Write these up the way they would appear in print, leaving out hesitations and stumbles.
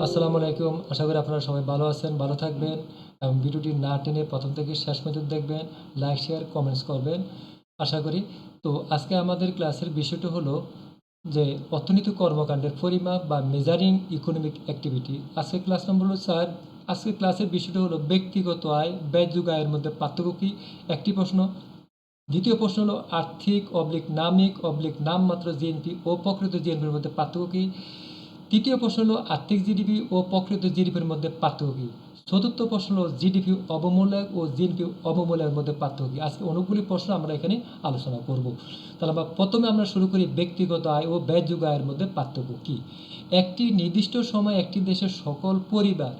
আসসালামু আলাইকুম। আশা করি আপনারা সবাই ভালো আছেন, ভালো থাকবেন এবং ভিডিওটি না টেনে প্রথম থেকে শেষ পর্যন্ত দেখবেন, লাইক, শেয়ার, কমেন্টস করবেন আশা করি। তো আজকে আমাদের ক্লাসের বিষয়টা হলো যে অর্থনৈতিক কর্মকাণ্ডের পরিমাপ বা মেজারিং ইকোনমিক অ্যাক্টিভিটি। আজকে ক্লাস নম্বর হলো 4। আজকে ক্লাসের বিষয়টা হলো ব্যক্তিগত আয়, ব্যয়যোগ্য আয়ের মধ্যে পার্থক্য কী? একটি প্রশ্ন। দ্বিতীয় প্রশ্ন হলো আর্থিক নামিক নামমাত্র জিএনপি ও প্রকৃত জিএনপির মধ্যে পার্থক্য কী? তৃতীয় প্রশ্ন হলো আর্থিক জিডিপি ও প্রকৃত জিডিপির মধ্যে পার্থক্য কী? চতুর্থ প্রশ্ন হলো জিডিপি অবমূল্যায়ন ও জিএনপি অবমূল্যায়নের মধ্যে পার্থক্য কী? আজকে অনেকগুলি প্রশ্ন আমরা এখানে আলোচনা করব। তাহলে প্রথমে আমরা শুরু করি ব্যক্তিগত আয় ও ব্যয়যোগ্য আয়ের মধ্যে পার্থক্য কী? একটি নির্দিষ্ট সময় একটি দেশের সকল পরিবার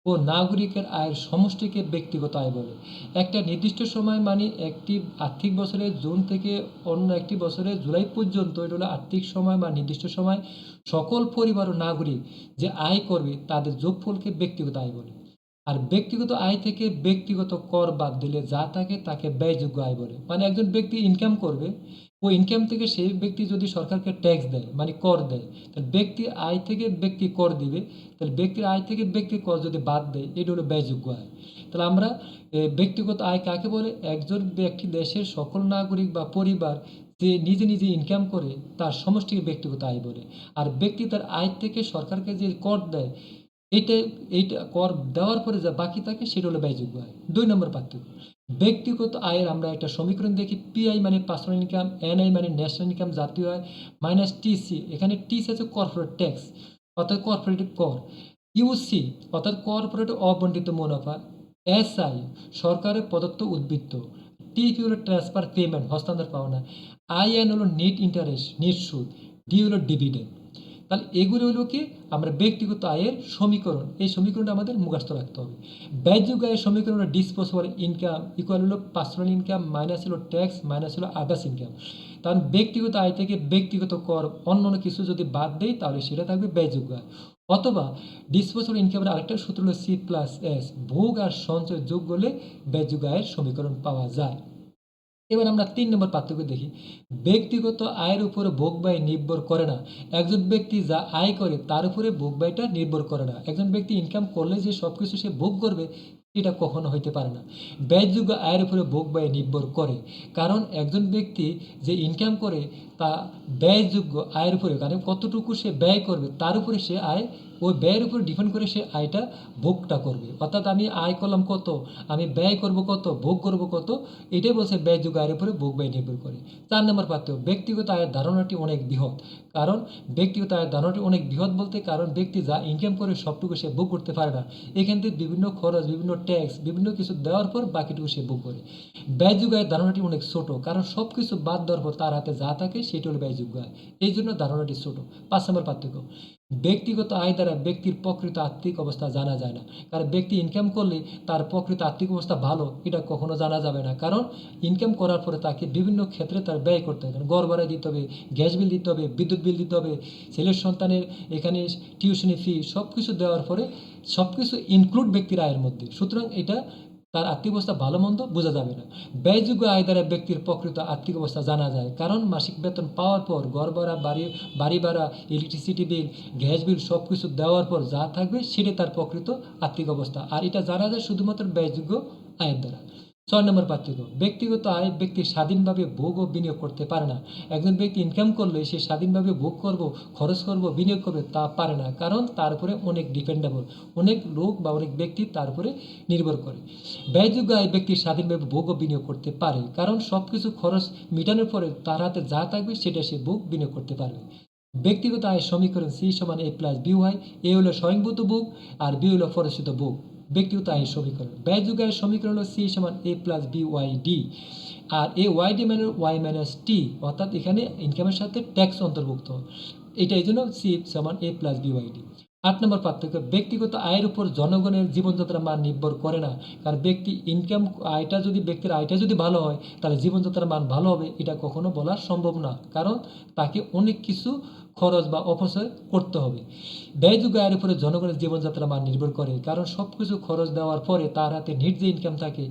ও নাগরিকের আয়ের সমষ্টিকে ব্যক্তিগত আয় বলে। একটা নির্দিষ্ট সময় মানে একটি আর্থিক বছরের জুন থেকে অন্য একটি বছরের জুলাই পর্যন্ত, এটা হলো আর্থিক সময় বা নির্দিষ্ট সময় সকল পরিবার ও নাগরিক যে আয় করবে তাদের যোগফলকে ব্যক্তিগত আয় বলে। আর ব্যক্তিগত আয় থেকে ব্যক্তিগত কর বাদ দিলে যা থাকে তাকে ব্যয়যোগ্য আয় বলে। মানে একজন ব্যক্তি ইনকাম করবে, ও ইনকাম থেকে সেই ব্যক্তি যদি সরকারকে ট্যাক্স দেয় মানে কর দেয়, তাহলে ব্যক্তির আয় থেকে ব্যক্তি কর দিবে, তাহলে ব্যক্তির আয় থেকে ব্যক্তি কর যদি বাদ দেয় এটা হলো ব্যয়যোগ্য আয়। তাহলে আমরা ব্যক্তিগত আয় কাকে বলে? একজন ব্যক্তি দেশের সকল নাগরিক বা পরিবার যে নিজে নিজে ইনকাম করে তার সমষ্টিকে ব্যক্তিগত আয় বলে। আর ব্যক্তি তার আয় থেকে সরকারকে যে কর দেয়, এইটা এইটা কর দেওয়ার পরে যা বাকি থাকে সেটা হলো ব্যয়যোগ্য আয়। 2 নম্বর পার্থক্য, ব্যক্তিগত আয়ের আমরা একটা সমীকরণ দেখি। পিআই মানে পার্সোনাল ইনকাম, এনআই মানে ন্যাশনাল ইনকাম জাতীয় আয়, মাইনাস টিসি, এখানে টিসি আছে কর্পোরেট ট্যাক্স অর্থাৎ কর্পোরেট কর, ইউসি অর্থাৎ কর্পোরেট অবন্টিত মুনাফা, এসআই সরকারের প্রদত্ত উদ্বৃত্ত, টিপি হলো ট্রান্সফার পেমেন্ট হস্তান্তর পাওনা, আইএন হলো নেট ইন্টারেস্ট নেট সুদ, ডি হলো ডিভিডেন্ড। তাহলে এগুলো হলো কি আমরা ব্যক্তিগত আয়ের সমীকরণ। এই সমীকরণটা আমাদের মুখস্থ রাখতে হবে। ব্যয়যোগ্য আয়ের সমীকরণ হলো ডিসপোজেবল ইনকাম ইকুয়াল হলো পার্সোনাল ইনকাম মাইনাস হলো ট্যাক্স মাইনাস হলো আদার্স ইনকাম। কারণ ব্যক্তিগত আয় থেকে ব্যক্তিগত কর অন্য কিছু যদি বাদ দেয় তাহলে সেটা থাকবে ব্যয়যোগ্য আয়। অথবা ডিসপোজেবল ইনকামের আরেকটা সূত্র হলো C+S, ভোগ আর সঞ্চয় যোগ করলে ব্যয়যোগ্য আয়ের সমীকরণ পাওয়া যায়। এবার আমরা 3 নম্বর পার্থক্য দেখি। ব্যক্তিগত আয়ের উপরে ভোগ ব্যয় নির্ভর করে না। একজন ব্যক্তি যা আয় করে তার উপরে ভোগ ব্যয়টা নির্ভর করে না। একজন ব্যক্তি ইনকাম করলে যে সব কিছু সে ভোগ করবে এটা কখনো হইতে পারে না। ব্যয়যোগ্য আয়ের উপরে ভোগ ব্যয় নির্ভর করে। কারণ একজন ব্যক্তি যে ইনকাম করে তা ব্যয়যোগ্য আয়ের উপরে, কারণ কতটুকু সে ব্যয় করবে তার উপরে সে আয়, ওই ব্যয়ের উপর ডিপেন্ড করে সে আয়টা ভোগটা করবে। অর্থাৎ আমি আয় করলাম কত, আমি ব্যয় করব কত, ভোগ করব কত, এটাই বলছে ব্যয়যোগ্য আয়ের উপরে ভোগ ব্যয় নির্ভর করে। 4 নম্বর পার্থক্য, ব্যক্তিগত আয়ের ধারণাটি অনেক বৃহৎ। কারণ ব্যক্তিগত আয়ের ধারণাটি অনেক বৃহৎ বলতে কারণ ব্যক্তি যা ইনকাম করে সবটুকু সে ভোগ করতে পারে না। এখান থেকে বিভিন্ন খরচ, বিভিন্ন ট্যাক্স, বিভিন্ন কিছু দেওয়ার পর বাকিটুকু সে ভোগ করে। ব্যয়যোগ্য আয়ের ধারণাটি অনেক ছোট, কারণ সব কিছু বাদ দেওয়ার পর তার হাতে যা থাকে সেটি হলো ব্যয়যোগ্য আয়। এই জন্য ধারণাটি ছোট। 5 নম্বর পার্থক্য, ব্যক্তিগত আয় দ্বারা ব্যক্তির প্রকৃত আর্থিক অবস্থা জানা যায় না। কারণ ব্যক্তি ইনকাম করলে তার প্রকৃত আর্থিক অবস্থা ভালো এটা কখনো জানা যাবে না। কারণ ইনকাম করার পরে তাকে বিভিন্ন ক্ষেত্রে তার ব্যয় করতে হবে। ঘর ভাড়া দিতে হবে, গ্যাস বিল দিতে হবে, বিদ্যুৎ বিল দিতে হবে, ছেলের সন্তানের এখানে টিউশনি ফি সব কিছু দেওয়ার পরে সব কিছু ইনক্লুড ব্যক্তির আয়ের মধ্যে। সুতরাং এটা তার আর্থিক অবস্থা ভালো মন্দ বোঝা যাবে না। ব্যয়যোগ্য আয় দ্বারা ব্যক্তির প্রকৃত আর্থিক অবস্থা জানা যায়। কারণ মাসিক বেতন পাওয়ার পর ঘর ভাড়া, বাড়ি ভাড়া, ইলেকট্রিসিটি বিল, গ্যাস বিল সব কিছু দেওয়ার পর যা থাকবে সেটাই তার প্রকৃত আর্থিক অবস্থা। আর এটা জানা যায় শুধুমাত্র ব্যয়যোগ্য আয়ের দ্বারা। 6 নম্বর পার্থক্য, ব্যক্তিগত আয় ব্যক্তি স্বাধীনভাবে ভোগ ও বিনিয়োগ করতে পারে না। একজন ব্যক্তি ইনকাম করলে সে স্বাধীনভাবে ভোগ করব, খরচ করব, বিনিয়োগ করবে তা পারে না। কারণ তার উপরে অনেক ডিপেন্ডেবল, অনেক লোক বা অনেক ব্যক্তি তার উপরে নির্ভর করে। ব্যয়যোগ্য আয় ব্যক্তি স্বাধীনভাবে ভোগ ও বিনিয়োগ করতে পারে। কারণ সব কিছু খরচ মেটানোর পরে তার হাতে যা থাকবে সেটা সে ভোগ বিনিয়োগ করতে পারবে। ব্যক্তিগত আয়ের সমীকরণ C=A+BY। এ হলো স্বয়ংভূত ভোগ আর বি হলো ফরসিত ভোগ। ব্যক্তিগত আয়ের সমীকরণ। ব্যয়যোগ্য আয়ের সমীকরণ হলো C=A+BYD। আর এ ওয়াইডি মানে ওয়াই মাইনাস টি, অর্থাৎ এখানে ইনকামের সাথে ট্যাক্স অন্তর্ভুক্ত। এটা এই জন্য C=A+BYD। 8 নম্বর পার্থক্য, ব্যক্তিগত আয়ের উপর জনগণের জীবনযাত্রার মান নির্ভর করে না। কারণ ব্যক্তির আয়টা যদি ভালো হয় তাহলে জীবনযাত্রার মান ভালো হবে এটা কখনো বলা সম্ভব না। কারণ তাকে অনেক কিছু খরচ বা অপচয় করতে হবে। ব্যয়যোগ্য আয়ের উপরে জনগণের জীবনযাত্রার মান নির্ভর করে, কারণ সব কিছু খরচ দেওয়ার পরে তার হাতে নিট যে ইনকাম থাকে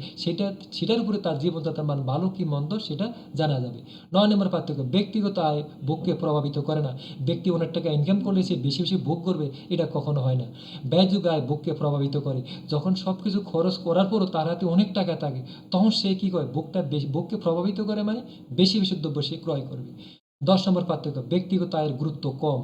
সেটার উপরে তার জীবনযাত্রার মান ভালো কি মন্দ সেটা জানা যাবে। 9 নম্বর পার্থক্য, ব্যক্তিগত আয় ভোগকে প্রভাবিত করে না। ব্যক্তি অনেক টাকা ইনকাম করলে সে বেশি বেশি ভোগ করবে, এটা কখনো হয় না। ব্যয়যোগ্য আয় ভোগকে প্রভাবিত করে। যখন সব কিছু খরচ করার পরও তার হাতে অনেক টাকা থাকে, তখন সে কী করে, ভোগকে প্রভাবিত করে, মানে বেশি বেশি দ্রব্য সে ক্রয় করবে। 10 নম্বর পার্থক্য, ব্যক্তিগত আয়ের গুরুত্ব কম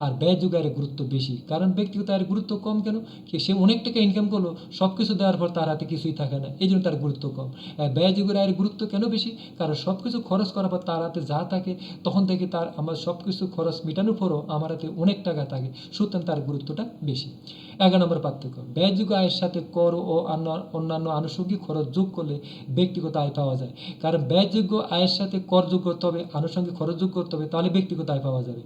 আর ব্যয়যোগ্য আয়ের গুরুত্ব বেশি। কারণ ব্যক্তিগত আয়ের গুরুত্ব কম কেন, সে অনেক টাকা ইনকাম করলো, সব কিছু দেওয়ার পর তার হাতে কিছুই থাকে না, এই জন্য তার গুরুত্ব কম। ব্যয়যোগ্য আয়ের গুরুত্ব কেন বেশি, কারণ সব কিছু খরচ করার পর তার হাতে যা থাকে তখন থেকে আমার সব কিছু খরচ মেটানোর পরও আমার হাতে অনেক টাকা থাকে, সুতরাং তার গুরুত্বটা বেশি। 11 নম্বর পার্থক্য, ব্যয়যোগ্য আয়ের সাথে কর ও অন্যান্য আনুষঙ্গিক খরচ যোগ করলে ব্যক্তিগত আয় পাওয়া যায়। কারণ ব্যয়যোগ্য আয়ের সাথে কর যোগ করতে হবে, আনুষঙ্গিক খরচ যোগ করতে হবে, তাহলে ব্যক্তিগত আয় পাওয়া যাবে।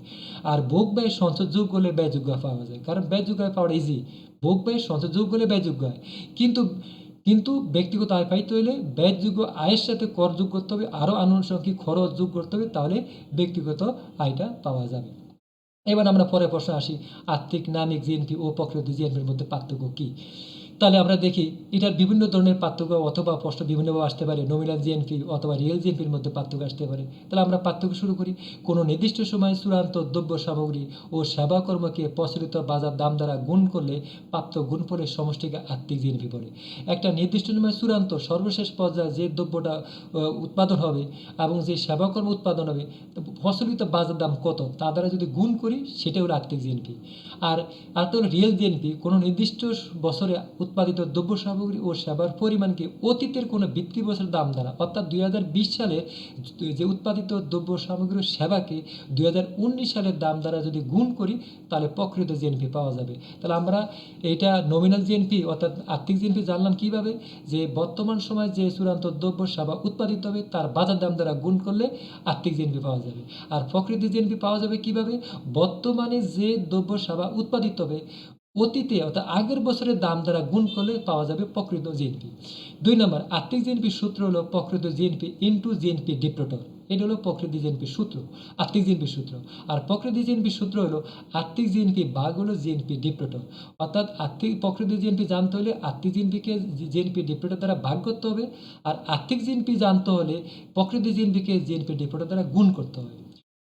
আর ভোগ ব্যয় সঞ্চয় যোগ করলে ব্যয়যোগ্য আয় পাওয়া যায়, কারণ ব্যয়যোগ্য আয় পাওয়াটা ইজি। ভোগ ব্যয় সঞ্চয় যোগ করলে ব্যয়যোগ্য আয়, কিন্তু কিন্তু ব্যক্তিগত আয় পাইতে হলে ব্যয়যোগ্য আয়ের সাথে কর যোগ করতে হবে, আরও আনুষঙ্গিক খরচ যোগ করতে হবে, তাহলে ব্যক্তিগত আয়টা পাওয়া যাবে। এবার আমরা পরের প্রশ্ন আসি, আর্থিক নামিক জিএনপি ও প্রকৃত জিএনপির মধ্যে পার্থক্য কী। তাহলে আমরা দেখি এটার বিভিন্ন ধরনের পার্থক্য অথবা প্রশ্ন বিভিন্নভাবে আসতে পারে। নমিনাল জিএনপি অথবা রিয়েল জিএনপির মধ্যে পার্থক্য আসতে পারে। তাহলে আমরা পার্থক্য শুরু করি। কোনো নির্দিষ্ট সময় চূড়ান্ত দ্রব্য সামগ্রী ও সেবাকর্মকে প্রচলিত বাজার দাম দ্বারা গুণ করলে প্রাপ্ত গুণফলের সমষ্টিকে আর্থিক জিএনপি বলে। একটা নির্দিষ্ট সময় চূড়ান্ত সর্বশেষ পর্যায়ে যে দ্রব্যটা উৎপাদন হবে এবং যে সেবাকর্ম উৎপাদন হবে, প্রচলিত বাজার দাম কত তা দ্বারা যদি গুণ করি, সেটা হলো আর্থিক জিএনপি। আর আরেকটা হলো রিয়েল জিএনপি, কোনো নির্দিষ্ট বছরে উৎপাদিত দ্রব্য সামগ্রী ও সেবার পরিমাণকে অতীতের কোনো ভিত্তি বছরের দাম দ্বারা, অর্থাৎ 2020 সালে যে উৎপাদিত দ্রব্য সামগ্রী ও সেবাকে 2019 সালের দাম দ্বারা যদি গুণ করি, তাহলে প্রকৃত জিএনপি পাওয়া যাবে। তাহলে আমরা এইটা নমিনাল জিএনপি অর্থাৎ আর্থিক জিএনপি জানলাম কিভাবে, যে বর্তমান সময় যে চূড়ান্ত দ্রব্য সেবা উৎপাদিত হবে তার বাজার দাম দ্বারা গুণ করলে আর্থিক জিএনপি পাওয়া যাবে। আর প্রকৃত জিএনপি পাওয়া যাবে কিভাবে, বর্তমানে যে দ্রব্য সেবা উৎপাদিত হবে অতীতে অর্থাৎ আগের বছরের দাম দ্বারা গুণ করলে পাওয়া যাবে প্রকৃত জিএনপি। 2 নম্বর, আর্থিক জিএনপির সূত্র হলো প্রকৃত জিএনপি ইন্টু জিএনপি ডিপ্লোটর। এটা হলো প্রকৃত জিএনপির সূত্র, আর্থিক জিএনপির সূত্র। আর প্রকৃত জিএনপির সূত্র হলো আর্থিক জিএনপি ভাগ হলো জিএনপি ডিপ্লোটর। অর্থাৎ প্রকৃত জিএনপি জানতে হলে আর্থিক জিএনপিকে জিএনপি ডিপ্লোটর দ্বারা ভাগ করতে হবে, আর আর্থিক জিএনপি জানতে হলে প্রকৃত জিএনপিকে জিএনপি ডিপ্লোটর দ্বারা গুণ করতে হবে।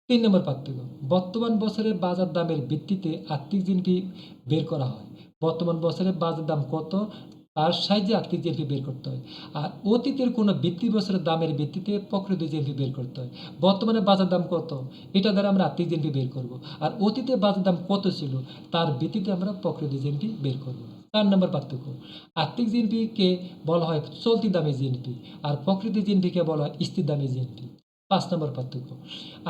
3 নম্বর পার্থক্য, বর্তমান বছরের বাজার দামের ভিত্তিতে আর্থিক জিএনপি বের করা হয়। বর্তমান বছরের বাজার দাম কত তার সাহায্যে আর্থিক জিএনপি বের করতে হয়। আর অতীতের কোনো ভিত্তি বছরের দামের ভিত্তিতে প্রকৃত জিএনপি বের করতে হয়। বর্তমানে বাজার দাম কত, এটা দ্বারা আমরা আর্থিক জিএনপি বের করব। আর অতীতে বাজার দাম কত ছিল তার ভিত্তিতে আমরা প্রকৃত জিএনপি বের করব। 4 নম্বর পার্থক্য, আর্থিক জিএনপিকে বলা হয় চলতি দামে জিএনপি, আর প্রকৃত জিএনপিকে বলা হয় স্থির দামে জিএনপি। 5 নম্বর পার্থক্য,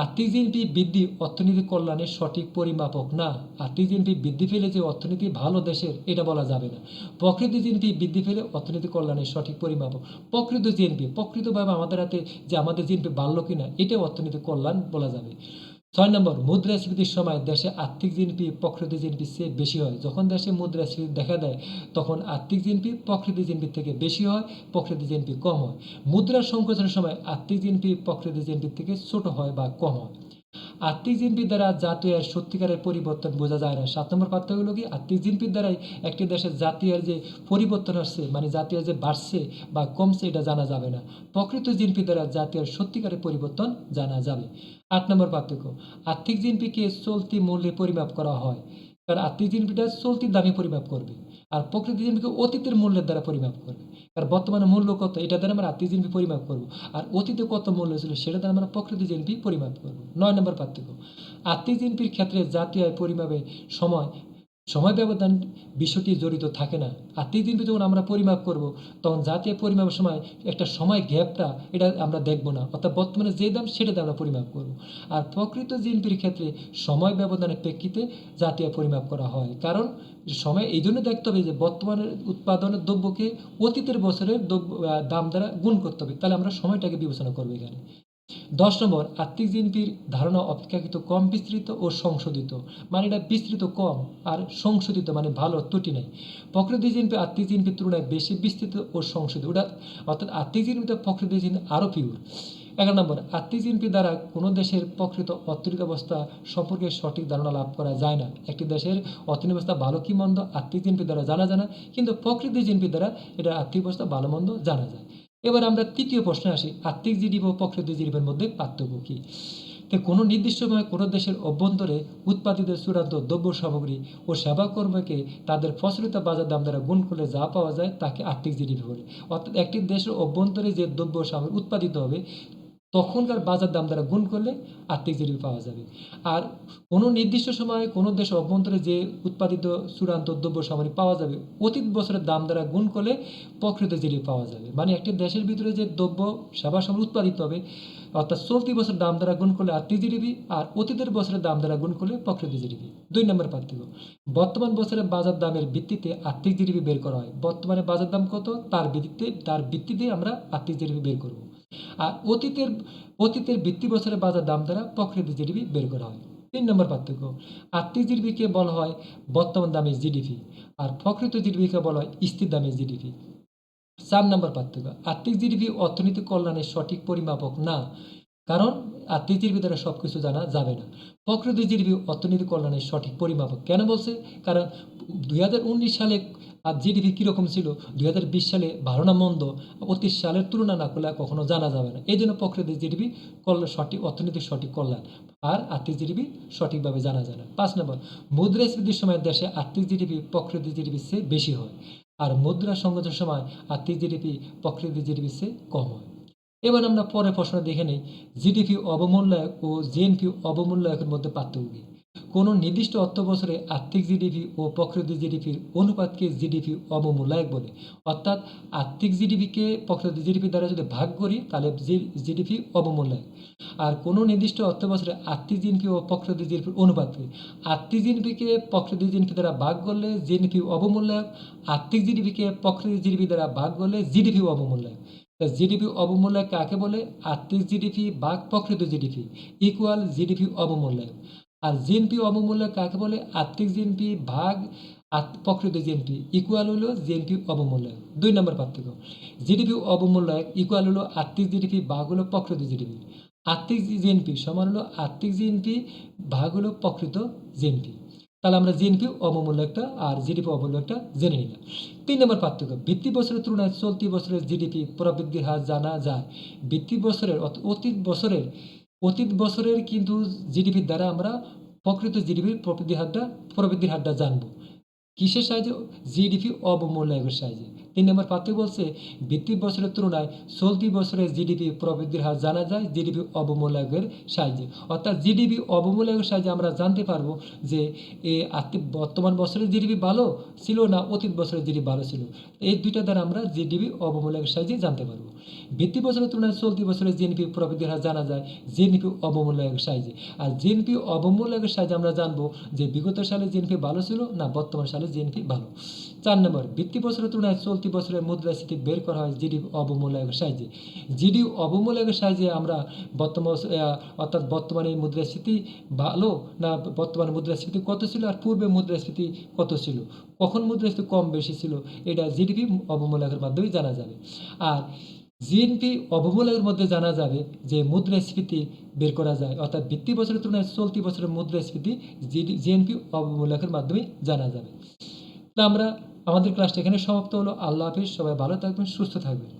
আর্থিক জিএনপি বৃদ্ধি অর্থনীতি কল্যাণের সঠিক পরিমাপক না। আর্থিক জিএনপি বৃদ্ধি পেলে যে অর্থনীতি ভালো দেশের এটা বলা যাবে না। প্রকৃত জিএনপি বৃদ্ধি পেলে অর্থনীতি কল্যাণের সঠিক পরিমাপক। প্রকৃত জিএনপি প্রকৃতভাবে আমাদের হাতে যে আমাদের জিএনপি বাড়লো কিনা এটা অর্থনীতি কল্যাণ বলা যাবে। 6 নম্বর, মুদ্রাস্ফীতির সময় দেশে আর্থিক জিএনপি প্রকৃত জিএনপির চেয়ে বেশি হয়। যখন দেশে মুদ্রাস্ফীতি দেখা দেয় তখন আর্থিক জিএনপি প্রকৃত জিএনপির থেকে বেশি হয়, প্রকৃত জিএনপি কম হয়। মুদ্রার সংকোচনের সময় আর্থিক জিএনপি প্রকৃত জিএনপির থেকে ছোট হয় বা কম হয়। আর্থিক জিএনপির দ্বারা জাতীয় আয়ের সত্যিকারের পরিবর্তন বোঝা যায় না। 7 নম্বর পার্থক্য হলো কি, আর্থিক জিএনপির দ্বারাই একটি দেশের জাতীয় আয়ের যে পরিবর্তন হচ্ছে, মানে জাতীয় আয় যে বাড়ছে বা কমছে এটা জানা যাবে না। প্রকৃত জিএনপি দ্বারা জাতীয় আয়ের সত্যিকারের পরিবর্তন জানা যাবে। 8 নম্বর পার্থক্য, আর্থিক জিএনপিকে চলতি মূল্যে পরিমাপ করা হয়, কারণ আর্থিক জিএনপিটা চলতি দামে পরিমাপ করবে, আর প্রকৃত জিএনপিকে অতীতের মূল্যের দ্বারা পরিমাপ করবে। কারণ বর্তমানে মূল্য কত এটা দ্বারা আমরা আর্থিক জিএনপি পরিমাপ করব, আর অতীতে কত মূল্য ছিল সেটা দ্বারা আমরা প্রকৃত জিএনপি পরিমাপ করব। 9 নম্বর পার্থক্য, আর্থিক জিএনপির ক্ষেত্রে জাতীয় আয় পরিমাপে সময় সময় ব্যবধান বিষয়টি জড়িত থাকে না। আর্থিক জিএনপি যখন আমরা পরিমাপ করব তখন জাতীয় পরিমাপের সময় একটা সময় গ্যাপটা এটা আমরা দেখব না, অর্থাৎ বর্তমানে যে দাম সেটাতে আমরা পরিমাপ করব। আর প্রকৃত জিএনপির ক্ষেত্রে সময় ব্যবধানের প্রেক্ষিতে জাতীয় পরিমাপ করা হয়, কারণ সময় এই জন্য দেখতে হবে যে বর্তমানের উৎপাদনের দ্রব্যকে অতীতের বছরের দাম দ্বারা গুণ করতে হবে, তাহলে আমরা সময়টাকে বিবেচনা করবো এখানে। 10 নম্বর, আর্থিক জিএনপির ধারণা অপেক্ষাকৃত কম বিস্তৃত ও সংশোধিত, মানে এটা বিস্তৃত কম আর সংশোধিত মানে ভালো, ত্রুটি নেই। প্রকৃত জিএনপি আর্থিক জিএনপির তুলনায় বেশি বিস্তৃত ও সংশোধিত, ওটা অর্থাৎ আর্থিক জিএনপিতে প্রকৃত জিএনপি আরও পিওর। 11 নম্বর, আর্থিক জিডিপি দ্বারা কোনো দেশের প্রকৃত অর্থনৈতিক অবস্থা সম্পর্কে সঠিক ধারণা লাভ করা যায় না। একটি দেশের অর্থনৈতিক অবস্থা ভালো কি মন্দ আর্থিক জিডিপি দ্বারা জানা যায় না, কিন্তু প্রকৃত জিডিপি দ্বারা এটা আর্থিক অবস্থা ভালো মন্দ জানা যায়। এবার আমরা তৃতীয় প্রশ্নে আসি, আর্থিক জিডিপি ও প্রকৃত জিডিপির মধ্যে পার্থক্য কী? তো কোনো নির্দিষ্ট সময়ে কোনো দেশের অভ্যন্তরে উৎপাদিত চূড়ান্ত দ্রব্য সামগ্রী ও সেবাকর্মকে তাদের প্রচলিত বাজার দাম দ্বারা গুণ করলে যা পাওয়া যায় তাকে আর্থিক জিডিপি বলে। অর্থাৎ একটি দেশের অভ্যন্তরে যে দ্রব্য সামগ্রী উৎপাদিত হবে তখনকার বাজার দাম দ্বারা গুণ করলে আর্থিক জিডিপি পাওয়া যাবে। আর কোনো নির্দিষ্ট সময়ে কোনো দেশের অভ্যন্তরে যে উৎপাদিত চূড়ান্ত দ্রব্য সামগ্রী পাওয়া যাবে অতীত বছরের দাম দ্বারা গুণ করলে প্রকৃত জিডিপি পাওয়া যাবে। মানে একটি দেশের ভিতরে যে দ্রব্য সেবা সামগ্রী উৎপাদিত হবে অর্থাৎ চলতি বছর দাম দ্বারা গুণ করলে আর্থিক জিডিপি, আর অতীতের বছরের দাম দ্বারা গুণ করলে প্রকৃত জিডিপি। 2 নম্বর পার্থক্য, বর্তমান বছরের বাজার দামের ভিত্তিতে আর্থিক জিডিপি বের করা হয়। বর্তমানে বাজার দাম কত তার ভিত্তিতে আমরা আর্থিক জিডিপি বের করব। আর অতীতের ভিত্তি বছরের বাজার দাম দ্বারা প্রকৃত জিডিপি বের করা হয়। 3 নম্বর পার্থক্য, আর্থিক জিডিপিকে বলা হয় বর্তমান দামের জিডিপি, আর প্রকৃত জিডিপিকে বলা হয় স্থির দামের জিডিপি। 4 নম্বর পার্থক্য, আর্থিক জিডিপি অর্থনৈতিক কল্যাণের সঠিক পরিমাপক না, কারণ আর্থিক জিডিপি দ্বারা সব কিছু জানা যাবে না। প্রকৃত জিডিপি অর্থনৈতিক কল্যাণের সঠিক পরিমাপক। কেন বলছে? কারণ 2019 সালে আর জিডিপি কীরকম ছিল, 2020 সালে ভালো না মন্দ অতীত সালের তুলনা না করলে কখনো জানা যাবে না। এই জন্য প্রকৃত জিডিপি সঠিক অর্থনৈতিক সঠিক কল্যাণ, আর আর্থিক জিডিপি সঠিকভাবে জানা যায় না। 5 নম্বর, মুদ্রাস্ফীতির সময় দেশে আর্থিক জিডিপি প্রকৃত জিডিপির চেয়ে বেশি হয়, আর মুদ্রা সংকটের সময় আর্থিক জিডিপি প্রকৃত জিডিপির চেয়ে কম হয়। এবার আমরা পরের প্রশ্ন দেখে নিই, জিডিপি অবমূল্যায়ক ও জিএনপি অবমূল্যায়কের মধ্যে পার্থক্য কী? কোনো নির্দিষ্ট অর্থ বছরে আর্থিক জিডিপি ও প্রকৃত জিডিপির অনুপাতকে জিডিপি অবমূল্যায়ক বলে। অর্থাৎ আর্থিক জিডিপিকে প্রকৃত জিডিপি দ্বারা যদি ভাগ করি তাহলে জিডিপি অবমূল্যায়ক। আর কোনো নির্দিষ্ট অর্থ বছরে আর্থিক জিডিপি ও প্রকৃত জিডিপির অনুপাতকে, আর্থিক জিডিপিকে প্রকৃত জিডিপি দ্বারা ভাগ করলে জিডিপি অবমূল্যায়ক, আর্থিক জিডিপিকে প্রকৃত জিডিপি দ্বারা ভাগ করলে জিডিপি অবমূল্যায়ক। জিডিপি অবমূল্যায়ক কাকে বলে? আর্থিক জিডিপি ভাগ প্রকৃত জিডিপি ইকুয়াল জিডিপি অবমূল্যায়ক। আর জিএনপি অবমূল্যায়ক কাকে বলে? আর্থিক জিএনপি ভাগ প্রকৃত জিএনপি ইকুয়াল হলো জিএনপি অবমূল্যায়ক। 2 নম্বর পার্থক্য, জিডিপি অবমূল্যায়ক ইকুয়াল হলো আর্থিক জিডিপি ভাগ হলো প্রকৃত জিডিপি। আর্থিক জিএনপি সমান হলো আর্থিক জিএনপি ভাগ হলো প্রকৃত জিএনপি। তাহলে আমরা জিএনপি অবমূল্যায়কটা আর জিডিপি অবমূল্যায়কটা জেনে নিলাম। 3 নম্বর পার্থক্য, ভিত্তি বছরের তুলনায় চলতি বছরের জিডিপি প্রবৃদ্ধির হার জানা যায়। ভিত্তি বছরের অতীত বছরের কিন্তু জিডিপির দ্বারা আমরা প্রকৃত জিডিপির প্রবৃদ্ধির হারটা জানবো। কিসের সাহায্যে? জিডিপি অবমূল্যায়কের সাহায্যে। 3 নম্বর পার্থক্য বলছে ভিত্তি বছরের তুলনায় চলতি বছরের জিডিপি প্রবৃদ্ধির হার জানা যায় জিডিপি অবমূল্যায়কের সাহায্যে। অর্থাৎ জিডিপি অবমূল্যায়কের সাহায্যে আমরা জানতে পারবো যে বর্তমান বছরের জিডিপি ভালো ছিল না অতীত বছরের জিডিপি ভালো ছিল। এই দুইটা দ্বারা আমরা জিডিপি অবমূল্যায়কের সাহায্যে জানতে পারবো। ভিত্তি বছরের তুলনায় চলতি বছরের জিডিপি প্রবৃদ্ধির হার জানা যায় জিডিপি অবমূল্যায়কের সাহায্যে। আর জিডিপি অবমূল্যায়কের সাহায্যে আমরা জানবো যে বিগত সালে জিডিপি ভালো ছিল না বর্তমান সালে জিডিপি ভালো। 4 নম্বর, ভিত্তি বছরের তুলনায় চলতি বছরের মুদ্রাস্ফীতি বের করা হয় জিডিপি অবমূল্যায়কের সাহায্যে। জিডিপি অবমূল্যায়কের সাহায্যে আমরা বর্তমানে মুদ্রাস্ফীতি ভালো না বর্তমানে মুদ্রাস্ফীতি কত ছিল আর পূর্বে মুদ্রাস্ফীতি কত ছিল, কখন মুদ্রাস্ফীতি কম বেশি ছিল, এটা জিডিপি অবমূল্যায়কের মাধ্যমে জানা যাবে। আর জিএনপি অবমূল্যায়কের মধ্যে জানা যাবে যে মুদ্রাস্ফীতি বের করা যায়, অর্থাৎ ভিত্তি বছরের তুলনায় চলতি বছরের মুদ্রাস্ফীতি জিএনপি অবমূল্যায়কের মাধ্যমে জানা যাবে। তা আমাদের ক্লাসটা এখানে সমাপ্ত হলো। আল্লাহ হাফিজ, সবাই ভালো থাকবেন, সুস্থ থাকবেন।